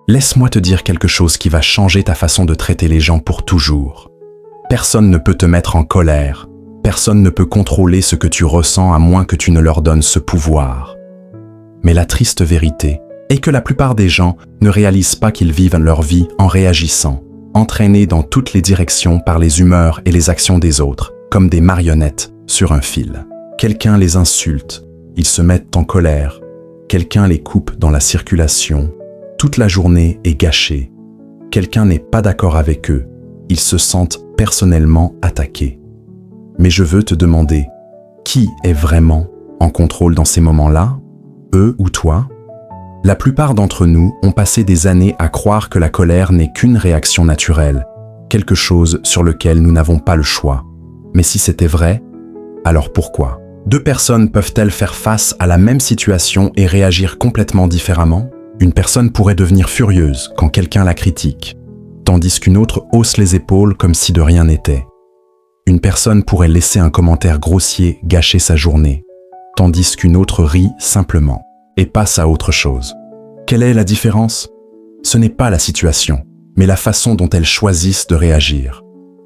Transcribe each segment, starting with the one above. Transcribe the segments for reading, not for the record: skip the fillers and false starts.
Laisse-moi te dire quelque chose qui va changer ta façon de traiter les gens pour toujours. Personne ne peut te mettre en colère. Personne ne peut contrôler ce que tu ressens à moins que tu ne leur donnes ce pouvoir. Mais la triste vérité est que la plupart des gens ne réalisent pas qu'ils vivent leur vie en réagissant, entraînés dans toutes les directions par les humeurs et les actions des autres, comme des marionnettes sur un fil. Quelqu'un les insulte, ils se mettent en colère. Quelqu'un les coupe dans la circulation. Toute la journée est gâchée. Quelqu'un n'est pas d'accord avec eux. Ils se sentent personnellement attaqués. Mais je veux te demander, qui est vraiment en contrôle dans ces moments-là? Eux ou toi? La plupart d'entre nous ont passé des années à croire que la colère n'est qu'une réaction naturelle, quelque chose sur lequel nous n'avons pas le choix. Mais si c'était vrai, alors pourquoi? Deux personnes peuvent-elles faire face à la même situation et réagir complètement différemment? Une personne pourrait devenir furieuse quand quelqu'un la critique, tandis qu'une autre hausse les épaules comme si de rien n'était. Une personne pourrait laisser un commentaire grossier gâcher sa journée, tandis qu'une autre rit simplement et passe à autre chose. Quelle est la différence? Ce n'est pas la situation, mais la façon dont elles choisissent de réagir.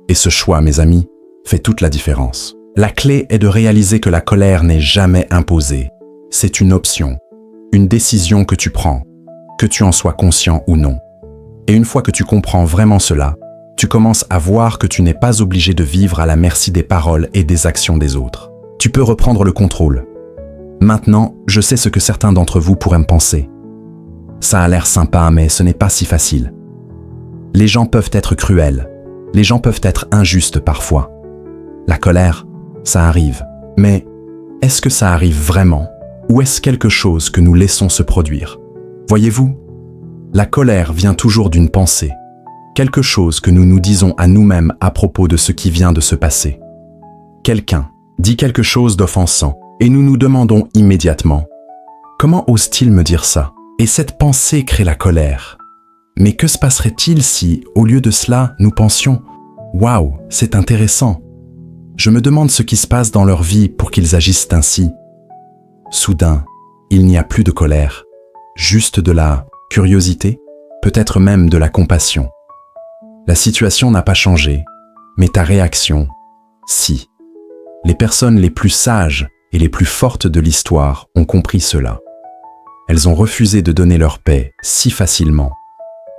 Et ce choix, mes amis, fait toute la différence. La clé est de réaliser que la colère n'est jamais imposée. C'est une option, une décision que tu prends, que tu en sois conscient ou non. Et une fois que tu comprends vraiment cela, tu commences à voir que tu n'es pas obligé de vivre à la merci des paroles et des actions des autres. Tu peux reprendre le contrôle. Maintenant, je sais ce que certains d'entre vous pourraient me penser. Ça a l'air sympa, mais ce n'est pas si facile. Les gens peuvent être cruels. Les gens peuvent être injustes parfois. La colère, ça arrive. Mais est-ce que ça arrive vraiment? Ou est-ce quelque chose que nous laissons se produire? Voyez-vous, la colère vient toujours d'une pensée. Quelque chose que nous nous disons à nous-mêmes à propos de ce qui vient de se passer. Quelqu'un dit quelque chose d'offensant et nous nous demandons immédiatement « Comment ose-t-il me dire ça ?» Et cette pensée crée la colère. Mais que se passerait-il si, au lieu de cela, nous pensions « Waouh, c'est intéressant. Je me demande ce qui se passe dans leur vie pour qu'ils agissent ainsi. » Soudain, il n'y a plus de colère, juste de la curiosité, peut-être même de la compassion. La situation n'a pas changé, mais ta réaction, si. Les personnes les plus sages et les plus fortes de l'histoire ont compris cela. Elles ont refusé de donner leur paix si facilement.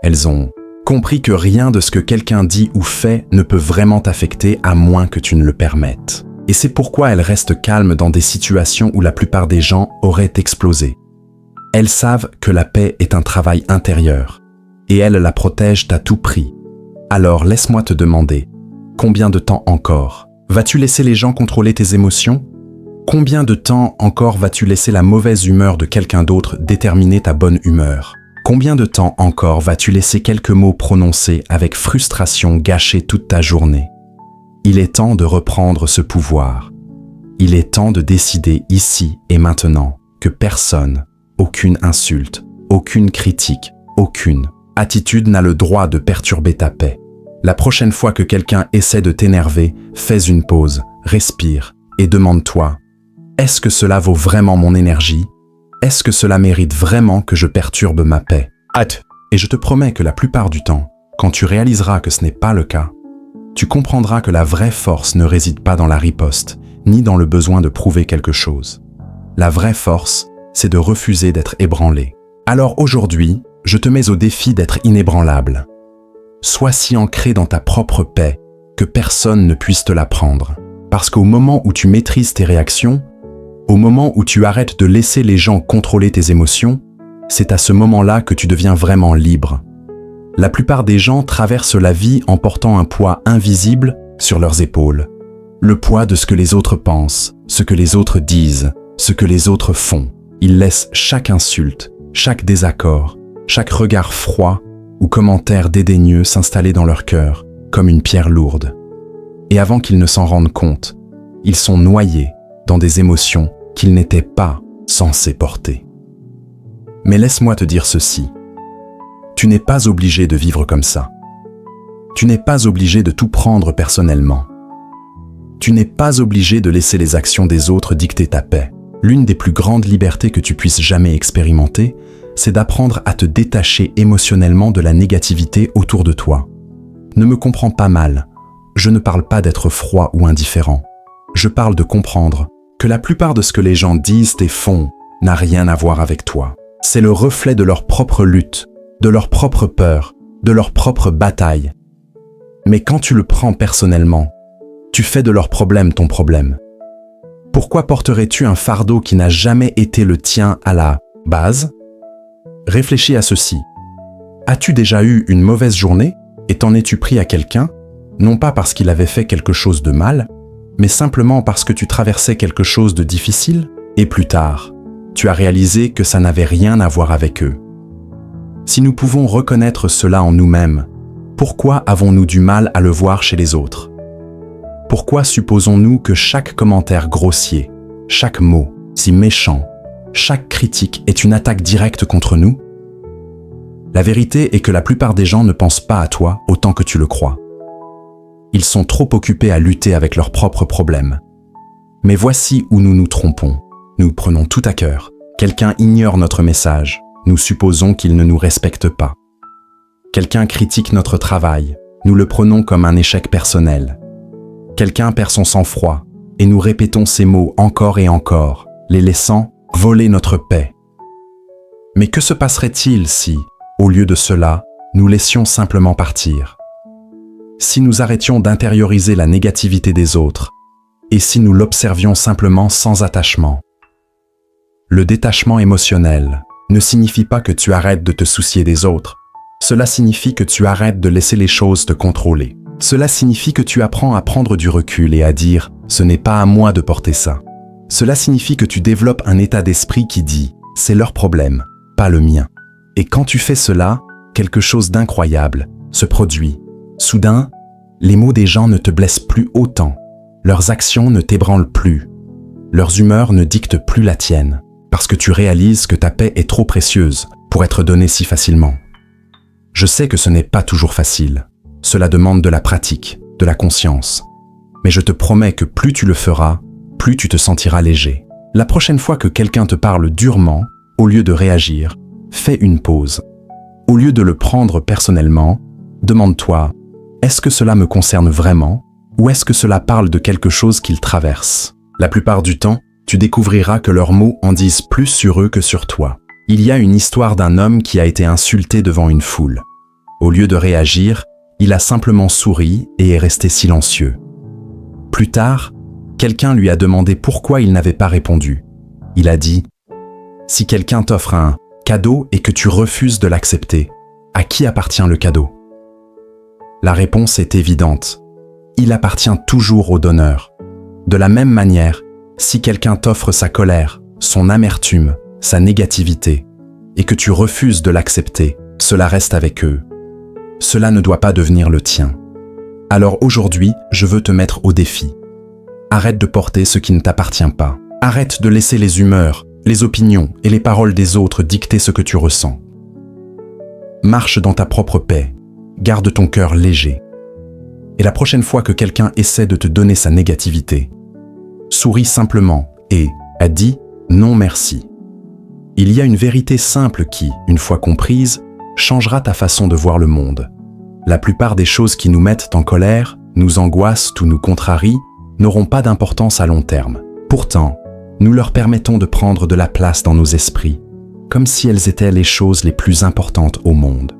Elles ont compris que rien de ce que quelqu'un dit ou fait ne peut vraiment t'affecter à moins que tu ne le permettes. Et c'est pourquoi elles restent calmes dans des situations où la plupart des gens auraient explosé. Elles savent que la paix est un travail intérieur, et elles la protègent à tout prix. Alors laisse-moi te demander, combien de temps encore? Vas-tu laisser les gens contrôler tes émotions? Combien de temps encore vas-tu laisser la mauvaise humeur de quelqu'un d'autre déterminer ta bonne humeur? Combien de temps encore vas-tu laisser quelques mots prononcés avec frustration gâcher toute ta journée? Il est temps de reprendre ce pouvoir. Il est temps de décider ici et maintenant que personne, aucune insulte, aucune critique, aucune attitude n'a le droit de perturber ta paix. La prochaine fois que quelqu'un essaie de t'énerver, fais une pause, respire et demande-toi « Est-ce que cela vaut vraiment mon énergie? Est-ce que cela mérite vraiment que je perturbe ma paix ?» Et je te promets que la plupart du temps, quand tu réaliseras que ce n'est pas le cas, tu comprendras que la vraie force ne réside pas dans la riposte, ni dans le besoin de prouver quelque chose. La vraie force, c'est de refuser d'être ébranlé. Alors aujourd'hui, je te mets au défi d'être inébranlable. Sois si ancré dans ta propre paix que personne ne puisse te la prendre. Parce qu'au moment où tu maîtrises tes réactions, au moment où tu arrêtes de laisser les gens contrôler tes émotions, c'est à ce moment-là que tu deviens vraiment libre. La plupart des gens traversent la vie en portant un poids invisible sur leurs épaules. Le poids de ce que les autres pensent, ce que les autres disent, ce que les autres font. Ils laissent chaque insulte, chaque désaccord, chaque regard froid ou commentaire dédaigneux s'installer dans leur cœur comme une pierre lourde. Et avant qu'ils ne s'en rendent compte, ils sont noyés dans des émotions qu'ils n'étaient pas censés porter. Mais laisse-moi te dire ceci. Tu n'es pas obligé de vivre comme ça. Tu n'es pas obligé de tout prendre personnellement. Tu n'es pas obligé de laisser les actions des autres dicter ta paix. L'une des plus grandes libertés que tu puisses jamais expérimenter, c'est d'apprendre à te détacher émotionnellement de la négativité autour de toi. Ne me comprends pas mal, je ne parle pas d'être froid ou indifférent. Je parle de comprendre que la plupart de ce que les gens disent et font n'a rien à voir avec toi. C'est le reflet de leur propre lutte, de leur propre peur, de leur propre bataille. Mais quand tu le prends personnellement, tu fais de leur problème ton problème. Pourquoi porterais-tu un fardeau qui n'a jamais été le tien à la base? Réfléchis à ceci. As-tu déjà eu une mauvaise journée et t'en es-tu pris à quelqu'un, non pas parce qu'il avait fait quelque chose de mal, mais simplement parce que tu traversais quelque chose de difficile, et plus tard, tu as réalisé que ça n'avait rien à voir avec eux. Si nous pouvons reconnaître cela en nous-mêmes, pourquoi avons-nous du mal à le voir chez les autres? Pourquoi supposons-nous que chaque commentaire grossier, chaque mot si méchant, chaque critique est une attaque directe contre nous? La vérité est que la plupart des gens ne pensent pas à toi autant que tu le crois. Ils sont trop occupés à lutter avec leurs propres problèmes. Mais voici où nous nous trompons. Nous prenons tout à cœur. Quelqu'un ignore notre message. Nous supposons qu'il ne nous respecte pas. Quelqu'un critique notre travail. Nous le prenons comme un échec personnel. Quelqu'un perd son sang-froid et nous répétons ces mots encore et encore, les laissant voler notre paix. Mais que se passerait-il si, au lieu de cela, nous laissions simplement partir? Si nous arrêtions d'intérioriser la négativité des autres, et si nous l'observions simplement sans attachement? Le détachement émotionnel ne signifie pas que tu arrêtes de te soucier des autres. Cela signifie que tu arrêtes de laisser les choses te contrôler. Cela signifie que tu apprends à prendre du recul et à dire « ce n'est pas à moi de porter ça ». Cela signifie que tu développes un état d'esprit qui dit « c'est leur problème, pas le mien ». Et quand tu fais cela, quelque chose d'incroyable se produit. Soudain, les mots des gens ne te blessent plus autant. Leurs actions ne t'ébranlent plus. Leurs humeurs ne dictent plus la tienne, parce que tu réalises que ta paix est trop précieuse pour être donnée si facilement. Je sais que ce n'est pas toujours facile. Cela demande de la pratique, de la conscience. Mais je te promets que plus tu le feras, plus tu te sentiras léger. La prochaine fois que quelqu'un te parle durement, au lieu de réagir, fais une pause. Au lieu de le prendre personnellement, demande-toi, est-ce que cela me concerne vraiment ou est-ce que cela parle de quelque chose qu'ils traversent? La plupart du temps, tu découvriras que leurs mots en disent plus sur eux que sur toi. Il y a une histoire d'un homme qui a été insulté devant une foule. Au lieu de réagir, il a simplement souri et est resté silencieux. Plus tard, quelqu'un lui a demandé pourquoi il n'avait pas répondu. Il a dit « Si quelqu'un t'offre un cadeau et que tu refuses de l'accepter, à qui appartient le cadeau ?» La réponse est évidente. Il appartient toujours au donneur. De la même manière, si quelqu'un t'offre sa colère, son amertume, sa négativité, et que tu refuses de l'accepter, cela reste avec eux. Cela ne doit pas devenir le tien. Alors aujourd'hui, je veux te mettre au défi. Arrête de porter ce qui ne t'appartient pas. Arrête de laisser les humeurs, les opinions et les paroles des autres dicter ce que tu ressens. Marche dans ta propre paix. Garde ton cœur léger. Et la prochaine fois que quelqu'un essaie de te donner sa négativité, souris simplement et dis non merci. Il y a une vérité simple qui, une fois comprise, changera ta façon de voir le monde. La plupart des choses qui nous mettent en colère, nous angoissent ou nous contrarient, n'auront pas d'importance à long terme. Pourtant, nous leur permettons de prendre de la place dans nos esprits, comme si elles étaient les choses les plus importantes au monde.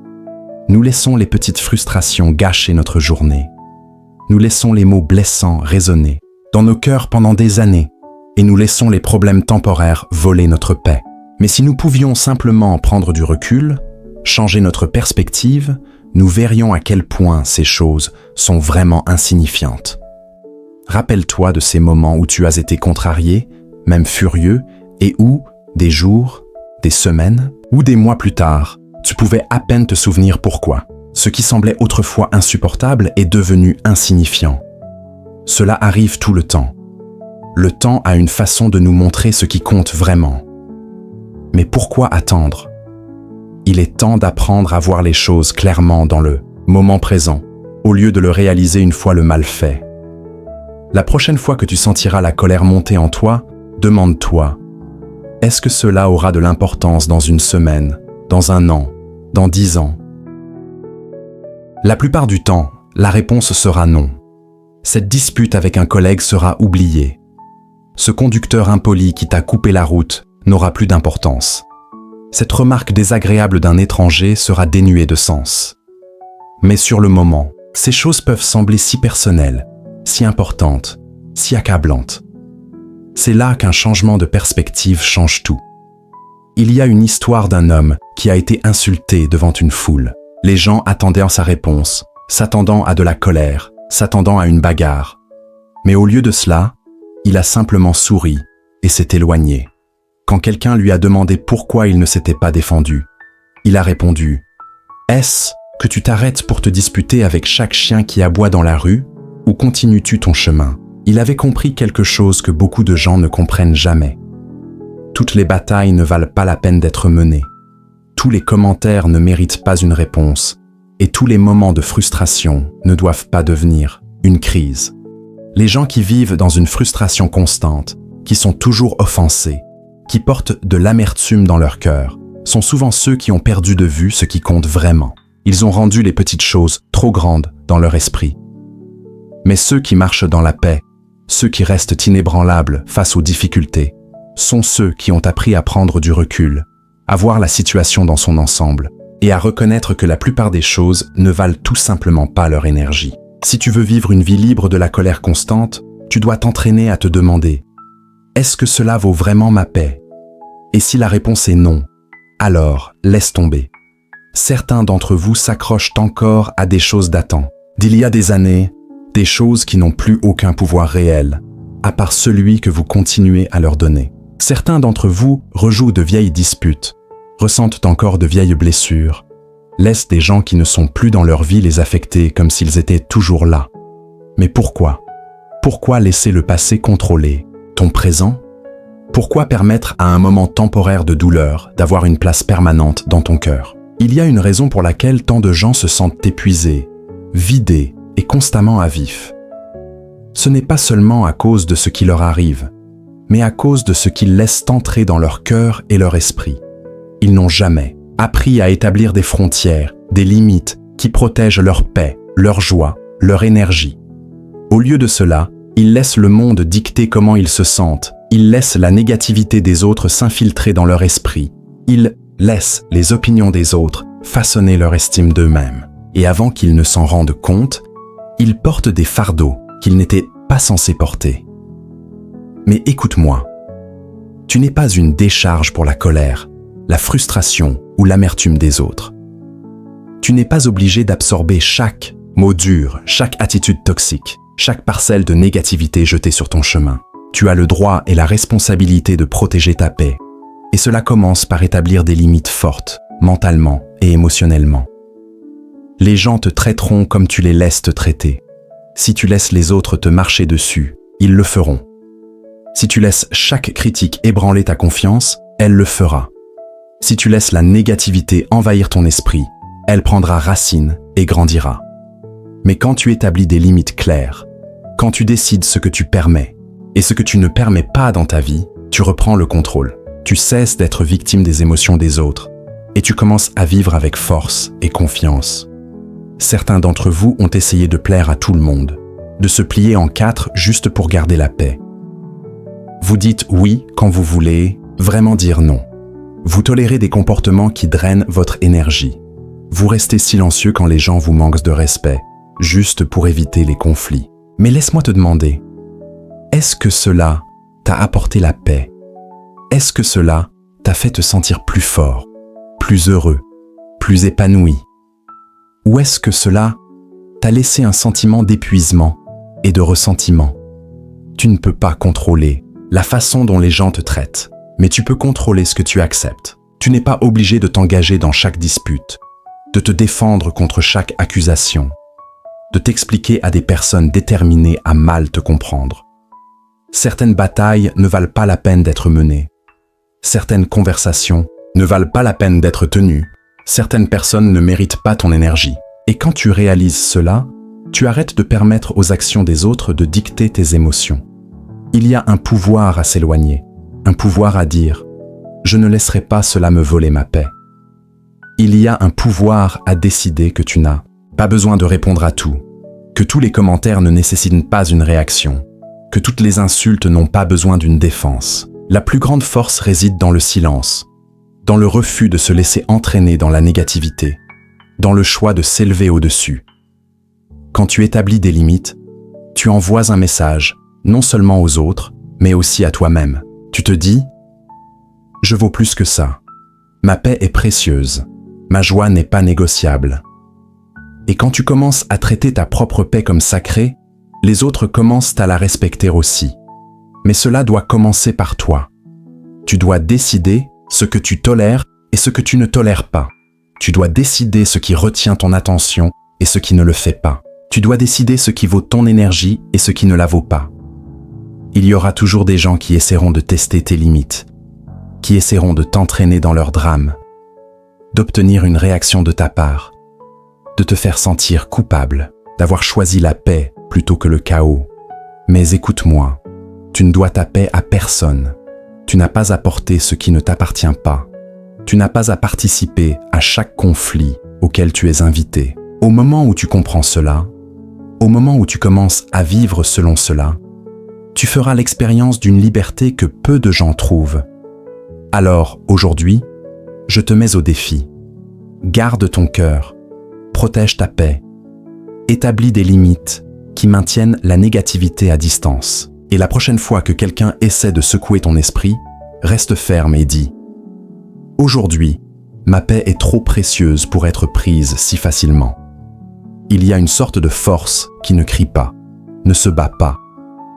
Nous laissons les petites frustrations gâcher notre journée. Nous laissons les mots blessants résonner dans nos cœurs pendant des années et nous laissons les problèmes temporaires voler notre paix. Mais si nous pouvions simplement prendre du recul, changer notre perspective, nous verrions à quel point ces choses sont vraiment insignifiantes. Rappelle-toi de ces moments où tu as été contrarié, même furieux, et où, des jours, des semaines ou des mois plus tard, tu pouvais à peine te souvenir pourquoi. Ce qui semblait autrefois insupportable est devenu insignifiant. Cela arrive tout le temps. Le temps a une façon de nous montrer ce qui compte vraiment. Mais pourquoi attendre? Il est temps d'apprendre à voir les choses clairement dans le moment présent, au lieu de le réaliser une fois le mal fait. La prochaine fois que tu sentiras la colère monter en toi, demande-toi, est-ce que cela aura de l'importance dans une semaine, dans 1 an, dans 10 ans? La plupart du temps, la réponse sera non. Cette dispute avec un collègue sera oubliée. Ce conducteur impoli qui t'a coupé la route n'aura plus d'importance. Cette remarque désagréable d'un étranger sera dénuée de sens. Mais sur le moment, ces choses peuvent sembler si personnelles, si importantes, si accablantes. C'est là qu'un changement de perspective change tout. Il y a une histoire d'un homme qui a été insulté devant une foule. Les gens attendaient sa réponse, s'attendant à de la colère, s'attendant à une bagarre. Mais au lieu de cela, il a simplement souri et s'est éloigné. Quand quelqu'un lui a demandé pourquoi il ne s'était pas défendu, il a répondu « Est-ce que tu t'arrêtes pour te disputer avec chaque chien qui aboie dans la rue ou continues-tu ton chemin ?» Il avait compris quelque chose que beaucoup de gens ne comprennent jamais. Toutes les batailles ne valent pas la peine d'être menées. Tous les commentaires ne méritent pas une réponse et tous les moments de frustration ne doivent pas devenir une crise. Les gens qui vivent dans une frustration constante, qui sont toujours offensés, qui portent de l'amertume dans leur cœur, sont souvent ceux qui ont perdu de vue ce qui compte vraiment. Ils ont rendu les petites choses trop grandes dans leur esprit. Mais ceux qui marchent dans la paix, ceux qui restent inébranlables face aux difficultés, sont ceux qui ont appris à prendre du recul, à voir la situation dans son ensemble et à reconnaître que la plupart des choses ne valent tout simplement pas leur énergie. Si tu veux vivre une vie libre de la colère constante, tu dois t'entraîner à te demander « Est-ce que cela vaut vraiment ma paix ?» Et si la réponse est non, alors laisse tomber. Certains d'entre vous s'accrochent encore à des choses datant, d'il y a des années, des choses qui n'ont plus aucun pouvoir réel, à part celui que vous continuez à leur donner. Certains d'entre vous rejouent de vieilles disputes, ressentent encore de vieilles blessures, laissent des gens qui ne sont plus dans leur vie les affecter comme s'ils étaient toujours là. Mais pourquoi? Pourquoi laisser le passé contrôler ton présent? Pourquoi permettre à un moment temporaire de douleur d'avoir une place permanente dans ton cœur? Il y a une raison pour laquelle tant de gens se sentent épuisés, vidés et constamment à vif. Ce n'est pas seulement à cause de ce qui leur arrive, mais à cause de ce qu'ils laissent entrer dans leur cœur et leur esprit. Ils n'ont jamais appris à établir des frontières, des limites qui protègent leur paix, leur joie, leur énergie. Au lieu de cela, ils laissent le monde dicter comment ils se sentent. Ils laissent la négativité des autres s'infiltrer dans leur esprit. Ils laissent les opinions des autres façonner leur estime d'eux-mêmes. Et avant qu'ils ne s'en rendent compte, ils portent des fardeaux qu'ils n'étaient pas censés porter. Mais écoute-moi, tu n'es pas une décharge pour la colère, la frustration ou l'amertume des autres. Tu n'es pas obligé d'absorber chaque mot dur, chaque attitude toxique, chaque parcelle de négativité jetée sur ton chemin. Tu as le droit et la responsabilité de protéger ta paix. Et cela commence par établir des limites fortes, mentalement et émotionnellement. Les gens te traiteront comme tu les laisses te traiter. Si tu laisses les autres te marcher dessus, ils le feront. Si tu laisses chaque critique ébranler ta confiance, elle le fera. Si tu laisses la négativité envahir ton esprit, elle prendra racine et grandira. Mais quand tu établis des limites claires, quand tu décides ce que tu permets, et ce que tu ne permets pas dans ta vie, tu reprends le contrôle. Tu cesses d'être victime des émotions des autres et tu commences à vivre avec force et confiance. Certains d'entre vous ont essayé de plaire à tout le monde, de se plier en 4 juste pour garder la paix. Vous dites oui quand vous voulez vraiment dire non. Vous tolérez des comportements qui drainent votre énergie. Vous restez silencieux quand les gens vous manquent de respect, juste pour éviter les conflits. Mais laisse-moi te demander, est-ce que cela t'a apporté la paix? Est-ce que cela t'a fait te sentir plus fort, plus heureux, plus épanoui? Ou est-ce que cela t'a laissé un sentiment d'épuisement et de ressentiment? Tu ne peux pas contrôler la façon dont les gens te traitent, mais tu peux contrôler ce que tu acceptes. Tu n'es pas obligé de t'engager dans chaque dispute, de te défendre contre chaque accusation, de t'expliquer à des personnes déterminées à mal te comprendre. Certaines batailles ne valent pas la peine d'être menées. Certaines conversations ne valent pas la peine d'être tenues. Certaines personnes ne méritent pas ton énergie. Et quand tu réalises cela, tu arrêtes de permettre aux actions des autres de dicter tes émotions. Il y a un pouvoir à s'éloigner, un pouvoir à dire « Je ne laisserai pas cela me voler ma paix ». Il y a un pouvoir à décider que tu n'as pas besoin de répondre à tout, que tous les commentaires ne nécessitent pas une réaction, que toutes les insultes n'ont pas besoin d'une défense. La plus grande force réside dans le silence, dans le refus de se laisser entraîner dans la négativité, dans le choix de s'élever au-dessus. Quand tu établis des limites, tu envoies un message, non seulement aux autres, mais aussi à toi-même. Tu te dis « Je vaux plus que ça. Ma paix est précieuse. Ma joie n'est pas négociable. » Et quand tu commences à traiter ta propre paix comme sacrée, les autres commencent à la respecter aussi. Mais cela doit commencer par toi. Tu dois décider ce que tu tolères et ce que tu ne tolères pas. Tu dois décider ce qui retient ton attention et ce qui ne le fait pas. Tu dois décider ce qui vaut ton énergie et ce qui ne la vaut pas. Il y aura toujours des gens qui essaieront de tester tes limites, qui essaieront de t'entraîner dans leur drame, d'obtenir une réaction de ta part, de te faire sentir coupable, d'avoir choisi la paix plutôt que le chaos. Mais écoute-moi, tu ne dois ta paix à personne. Tu n'as pas à porter ce qui ne t'appartient pas. Tu n'as pas à participer à chaque conflit auquel tu es invité. Au moment où tu comprends cela, au moment où tu commences à vivre selon cela, tu feras l'expérience d'une liberté que peu de gens trouvent. Alors, aujourd'hui, je te mets au défi. Garde ton cœur, protège ta paix, établis des limites qui maintiennent la négativité à distance. Et la prochaine fois que quelqu'un essaie de secouer ton esprit, reste ferme et dis « Aujourd'hui, ma paix est trop précieuse pour être prise si facilement. » Il y a une sorte de force qui ne crie pas, ne se bat pas,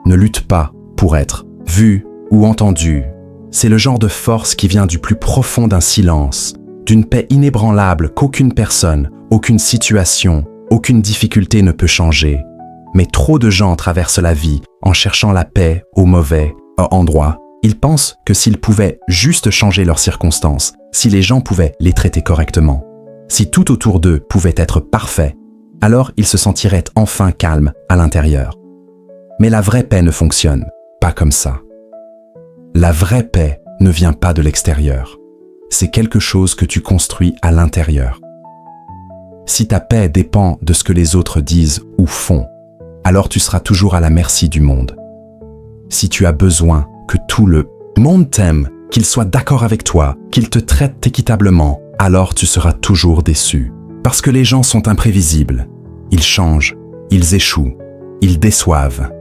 ne lutte pas pour être vu ou entendu. C'est le genre de force qui vient du plus profond d'un silence, d'une paix inébranlable qu'aucune personne, aucune situation, aucune difficulté ne peut changer. Mais trop de gens traversent la vie en cherchant la paix au mauvais endroit. Ils pensent que s'ils pouvaient juste changer leurs circonstances, si les gens pouvaient les traiter correctement, si tout autour d'eux pouvait être parfait, alors ils se sentiraient enfin calmes à l'intérieur. Mais la vraie paix ne fonctionne pas comme ça. La vraie paix ne vient pas de l'extérieur. C'est quelque chose que tu construis à l'intérieur. Si ta paix dépend de ce que les autres disent ou font, alors tu seras toujours à la merci du monde. Si tu as besoin que tout le monde t'aime, qu'il soit d'accord avec toi, qu'il te traite équitablement, alors tu seras toujours déçu. Parce que les gens sont imprévisibles. Ils changent, ils échouent, ils déçoivent.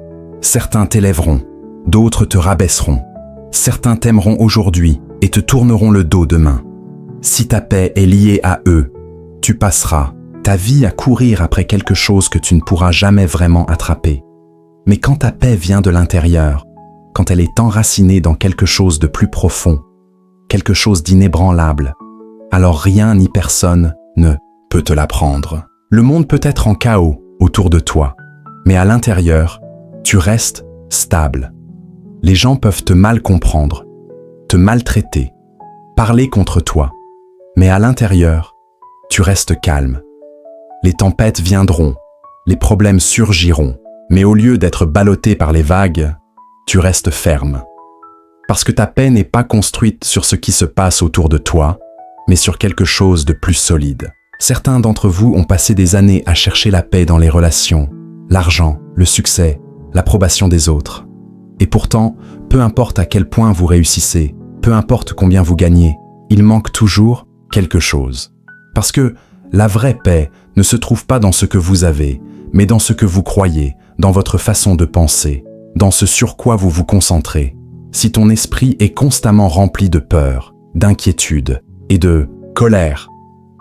Certains t'élèveront, d'autres te rabaisseront. Certains t'aimeront aujourd'hui et te tourneront le dos demain. Si ta paix est liée à eux, tu passeras ta vie à courir après quelque chose que tu ne pourras jamais vraiment attraper. Mais quand ta paix vient de l'intérieur, quand elle est enracinée dans quelque chose de plus profond, quelque chose d'inébranlable, alors rien ni personne ne peut te la prendre. Le monde peut être en chaos autour de toi, mais à l'intérieur, tu restes stable. Les gens peuvent te mal comprendre, te maltraiter, parler contre toi, mais à l'intérieur, tu restes calme. Les tempêtes viendront, les problèmes surgiront, mais au lieu d'être ballotté par les vagues, tu restes ferme. Parce que ta paix n'est pas construite sur ce qui se passe autour de toi, mais sur quelque chose de plus solide. Certains d'entre vous ont passé des années à chercher la paix dans les relations, l'argent, le succès, l'approbation des autres. Et pourtant, peu importe à quel point vous réussissez, peu importe combien vous gagnez, il manque toujours quelque chose. Parce que la vraie paix ne se trouve pas dans ce que vous avez, mais dans ce que vous croyez, dans votre façon de penser, dans ce sur quoi vous vous concentrez. Si ton esprit est constamment rempli de peur, d'inquiétude et de colère,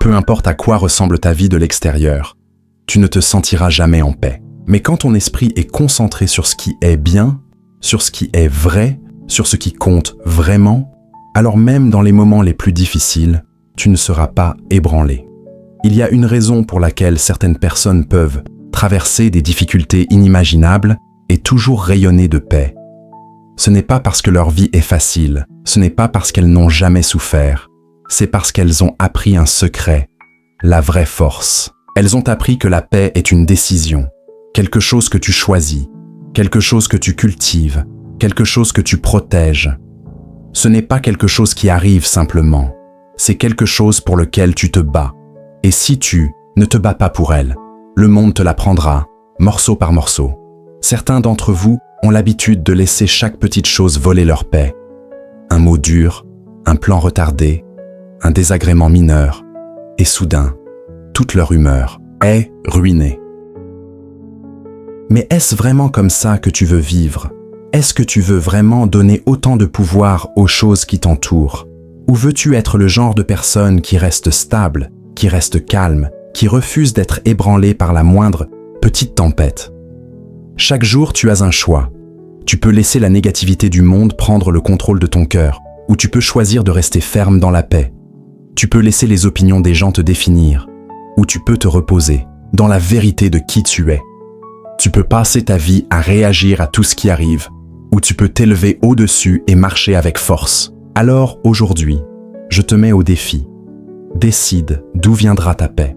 peu importe à quoi ressemble ta vie de l'extérieur, tu ne te sentiras jamais en paix. Mais quand ton esprit est concentré sur ce qui est bien, sur ce qui est vrai, sur ce qui compte vraiment, alors même dans les moments les plus difficiles, tu ne seras pas ébranlé. Il y a une raison pour laquelle certaines personnes peuvent traverser des difficultés inimaginables et toujours rayonner de paix. Ce n'est pas parce que leur vie est facile, ce n'est pas parce qu'elles n'ont jamais souffert, c'est parce qu'elles ont appris un secret, la vraie force. Elles ont appris que la paix est une décision, quelque chose que tu choisis, quelque chose que tu cultives, quelque chose que tu protèges. Ce n'est pas quelque chose qui arrive simplement, c'est quelque chose pour lequel tu te bats. Et si tu ne te bats pas pour elle, le monde te la prendra, morceau par morceau. Certains d'entre vous ont l'habitude de laisser chaque petite chose voler leur paix. Un mot dur, un plan retardé, un désagrément mineur, et soudain, toute leur humeur est ruinée. Mais est-ce vraiment comme ça que tu veux vivre? Est-ce que tu veux vraiment donner autant de pouvoir aux choses qui t'entourent? Ou veux-tu être le genre de personne qui reste stable, qui reste calme, qui refuse d'être ébranlé par la moindre petite tempête? Chaque jour, tu as un choix. Tu peux laisser la négativité du monde prendre le contrôle de ton cœur, ou tu peux choisir de rester ferme dans la paix. Tu peux laisser les opinions des gens te définir, ou tu peux te reposer dans la vérité de qui tu es. Tu peux passer ta vie à réagir à tout ce qui arrive, ou tu peux t'élever au-dessus et marcher avec force. Alors aujourd'hui, je te mets au défi. Décide d'où viendra ta paix.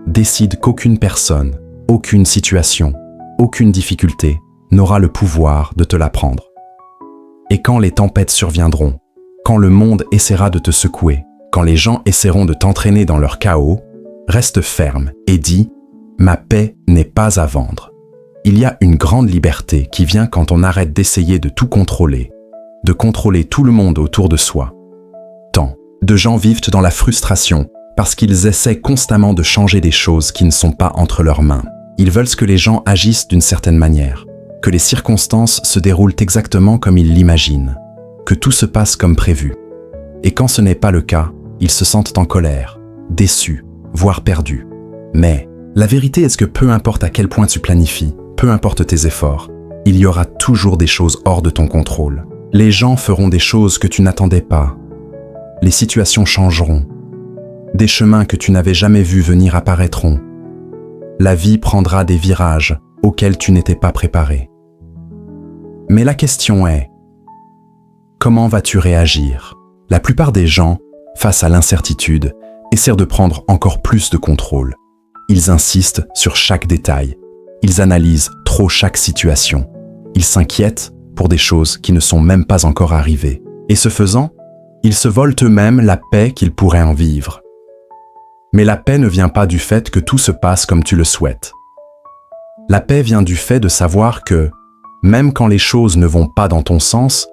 Décide qu'aucune personne, aucune situation, aucune difficulté n'aura le pouvoir de te la prendre. Et quand les tempêtes surviendront, quand le monde essaiera de te secouer, quand les gens essaieront de t'entraîner dans leur chaos, reste ferme et dis « Ma paix n'est pas à vendre ». Il y a une grande liberté qui vient quand on arrête d'essayer de tout contrôler, de contrôler tout le monde autour de soi. Tant de gens vivent dans la frustration parce qu'ils essaient constamment de changer des choses qui ne sont pas entre leurs mains. Ils veulent que les gens agissent d'une certaine manière, que les circonstances se déroulent exactement comme ils l'imaginent, que tout se passe comme prévu. Et quand ce n'est pas le cas, ils se sentent en colère, déçus, voire perdus. Mais la vérité est que peu importe à quel point tu planifies, peu importe tes efforts, il y aura toujours des choses hors de ton contrôle. Les gens feront des choses que tu n'attendais pas. Les situations changeront. Des chemins que tu n'avais jamais vus venir apparaîtront. La vie prendra des virages auxquels tu n'étais pas préparé. Mais la question est, comment vas-tu réagir? La plupart des gens, face à l'incertitude, essaient de prendre encore plus de contrôle. Ils insistent sur chaque détail. Ils analysent trop chaque situation. Ils s'inquiètent pour des choses qui ne sont même pas encore arrivées. Et ce faisant, ils se volent eux-mêmes la paix qu'ils pourraient en vivre. Mais la paix ne vient pas du fait que tout se passe comme tu le souhaites. La paix vient du fait de savoir que, même quand les choses ne vont pas dans ton sens,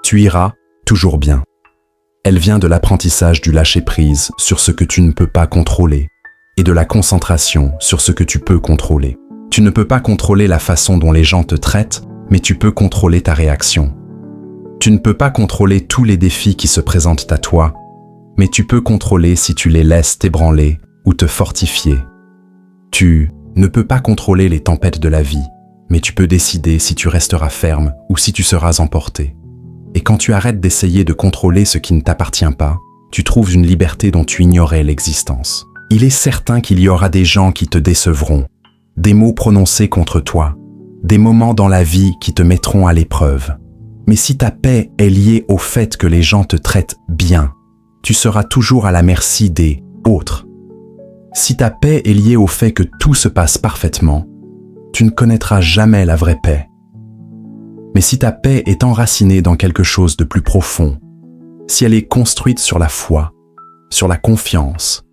tu iras toujours bien. Elle vient de l'apprentissage du lâcher-prise sur ce que tu ne peux pas contrôler et de la concentration sur ce que tu peux contrôler. Tu ne peux pas contrôler la façon dont les gens te traitent, mais tu peux contrôler ta réaction. Tu ne peux pas contrôler tous les défis qui se présentent à toi, mais tu peux contrôler si tu les laisses t'ébranler ou te fortifier. Tu ne peux pas contrôler les tempêtes de la vie, mais tu peux décider si tu resteras ferme ou si tu seras emporté. Et quand tu arrêtes d'essayer de contrôler ce qui ne t'appartient pas, tu trouves une liberté dont tu ignorais l'existence. Il est certain qu'il y aura des gens qui te décevront, des mots prononcés contre toi, des moments dans la vie qui te mettront à l'épreuve. Mais si ta paix est liée au fait que les gens te traitent bien, tu seras toujours à la merci des autres. Si ta paix est liée au fait que tout se passe parfaitement, tu ne connaîtras jamais la vraie paix. Mais si ta paix est enracinée dans quelque chose de plus profond, si elle est construite sur la foi, sur la confiance,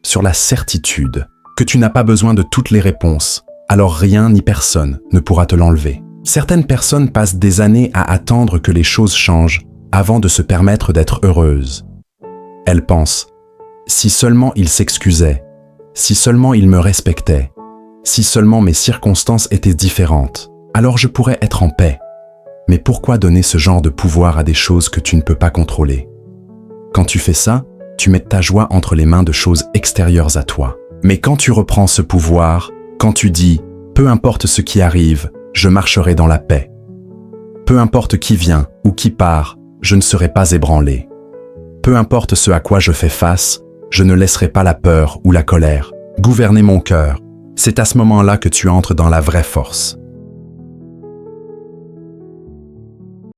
sur la certitude, que tu n'as pas besoin de toutes les réponses, alors rien ni personne ne pourra te l'enlever. Certaines personnes passent des années à attendre que les choses changent avant de se permettre d'être heureuses. Elles pensent, si seulement ils s'excusaient, si seulement ils me respectaient, si seulement mes circonstances étaient différentes, alors je pourrais être en paix. Mais pourquoi donner ce genre de pouvoir à des choses que tu ne peux pas contrôler? Quand tu fais ça, tu mets ta joie entre les mains de choses extérieures à toi. Mais quand tu reprends ce pouvoir, quand tu dis « peu importe ce qui arrive, je marcherai dans la paix. Peu importe qui vient ou qui part, je ne serai pas ébranlé. Peu importe ce à quoi je fais face, je ne laisserai pas la peur ou la colère gouverner mon cœur. » C'est à ce moment-là que tu entres dans la vraie force.